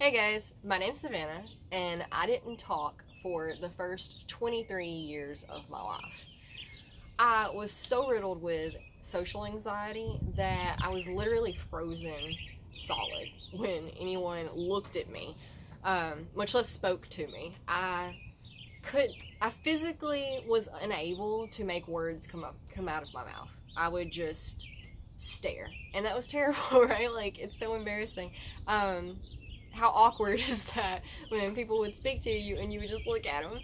Hey guys, my name's Savannah, and I didn't talk for the first 23 years of my life. I was so riddled with social anxiety that I was literally frozen solid when anyone looked at me, much less spoke to me. I physically was unable to make words come out of my mouth. I would just stare, and that was terrible, right? Like, it's so embarrassing. How awkward is that when people would speak to you and you would just look at them?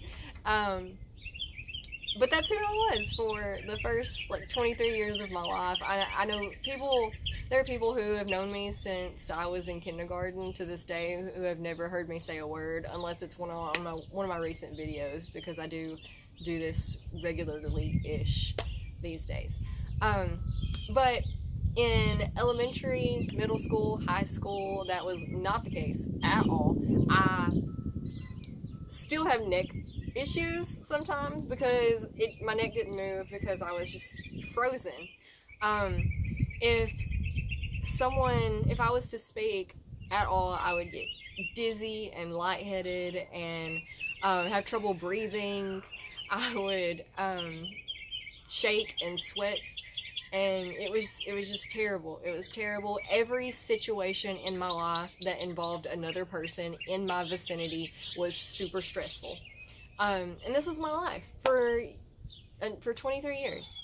But that's who I was for the first 23 years of my life. I know people, there are people who have known me since I was in kindergarten to this day who have never heard me say a word unless it's one of my recent videos, because I do this regularly-ish these days. But in elementary, middle school, high school, that was not the case at all. I still have neck issues sometimes because my neck didn't move because I was just frozen. If I was to speak at all, I would get dizzy and lightheaded and have trouble breathing. I would shake and sweat. And it was just terrible. It was terrible. Every situation in my life that involved another person in my vicinity was super stressful. And this was my life for 23 years.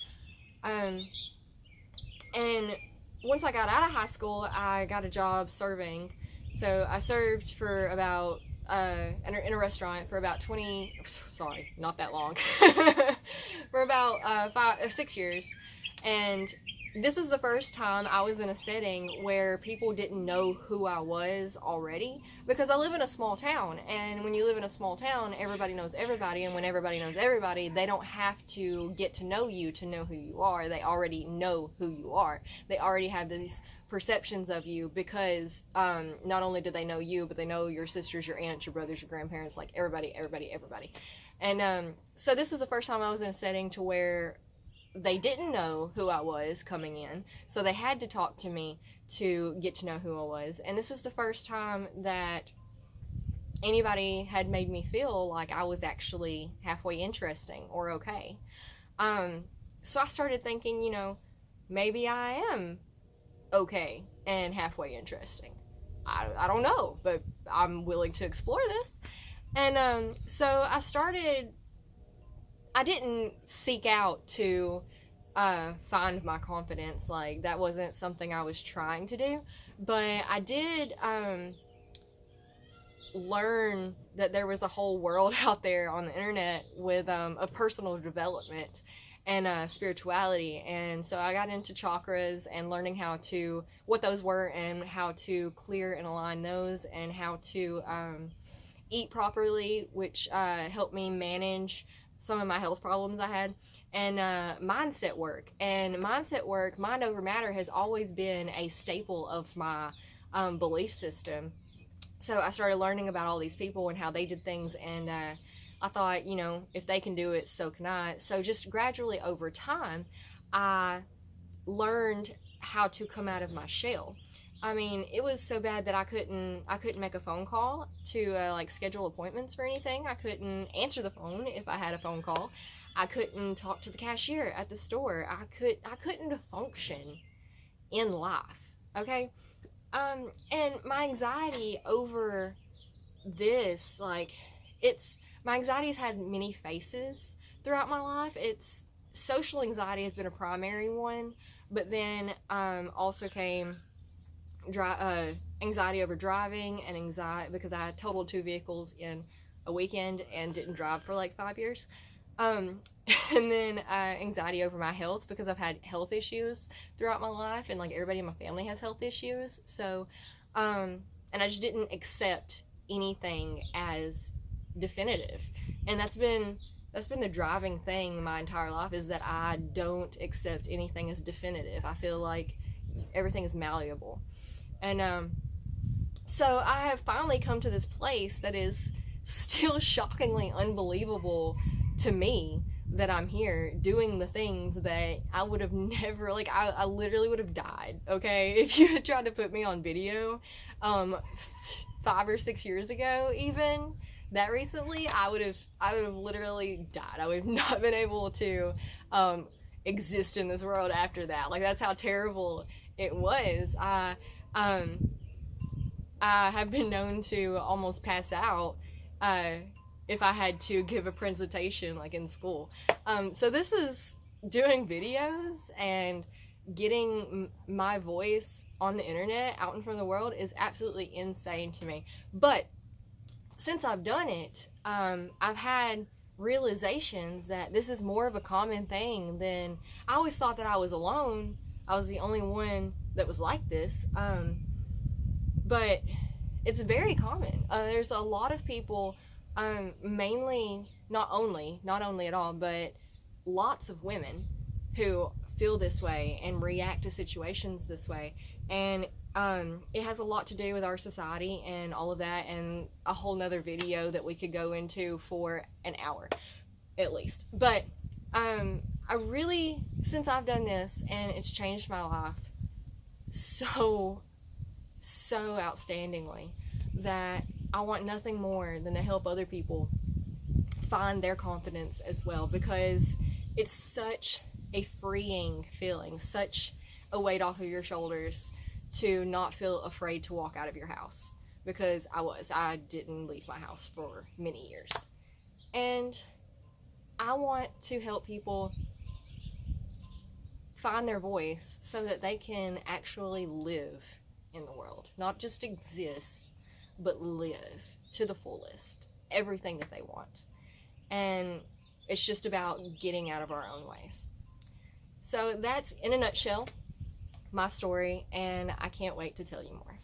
And once I got out of high school, I got a job serving. So I served for about in a restaurant for about not that long, for about 6 years. And this was the first time I was in a setting where people didn't know who I was already, because I live in a small town, and when you live in a small town, everybody knows everybody, and when everybody knows everybody, they don't have to get to know you to know who you are. They already know who you are. They already have these perceptions of you because not only do they know you, but they know your sisters, your aunts, your brothers, your grandparents, like everybody. And so this was the first time I was in a setting to where they didn't know who I was coming in, so they had to talk to me to get to know who I was. And this was the first time that anybody had made me feel like I was actually halfway interesting or okay. So I started thinking, maybe I am okay and halfway interesting. I don't know, but I'm willing to explore this. And so I didn't seek out to find my confidence. Like, that wasn't something I was trying to do. But I did learn that there was a whole world out there on the internet with of personal development and spirituality. And so I got into chakras and learning what those were and how to clear and align those, and how to eat properly, which helped me manage some of my health problems I had, and mindset work. And mind over matter, has always been a staple of my belief system. So I started learning about all these people and how they did things, and I thought, if they can do it, so can I. So just gradually over time, I learned how to come out of my shell. I mean, it was so bad that I couldn't make a phone call to schedule appointments for anything. I couldn't answer the phone if I had a phone call. I couldn't talk to the cashier at the store. I couldn't function in life. Okay? And my anxiety over this, my anxiety's had many faces throughout my life. Social anxiety has been a primary one, but then also came anxiety over driving, and anxiety because I totaled 2 vehicles in a weekend and didn't drive for 5 years. And then anxiety over my health, because I've had health issues throughout my life, and everybody in my family has health issues. So, and I just didn't accept anything as definitive, and that's been the driving thing my entire life, is that I don't accept anything as definitive. I feel like everything is malleable. And so I have finally come to this place that is still shockingly unbelievable to me, that I'm here doing the things that I would have never, I literally would have died, okay, if you had tried to put me on video 5 or 6 years ago, even that recently, I would have literally died. I would have not been able to exist in this world after that. Like, that's how terrible it was. I have been known to almost pass out if I had to give a presentation, like, in school. So this is doing videos and getting my voice on the internet out in front of the world is absolutely insane to me. But since I've done it, I've had realizations that this is more of a common thing than I always thought that I was alone. I was the only one that was like this. But it's very common. There's a lot of people, mainly, not only at all, but lots of women who feel this way and react to situations this way. And it has a lot to do with our society and all of that, and a whole nother video that we could go into for an hour at least. But I really, since I've done this, and it's changed my life so outstandingly, that I want nothing more than to help other people find their confidence as well, because it's such a freeing feeling, such a weight off of your shoulders to not feel afraid to walk out of your house, because I didn't leave my house for many years. And I want to help people find their voice so that they can actually live in the world, not just exist, but live to the fullest, everything that they want. And it's just about getting out of our own ways. So that's, in a nutshell, my story, and I can't wait to tell you more.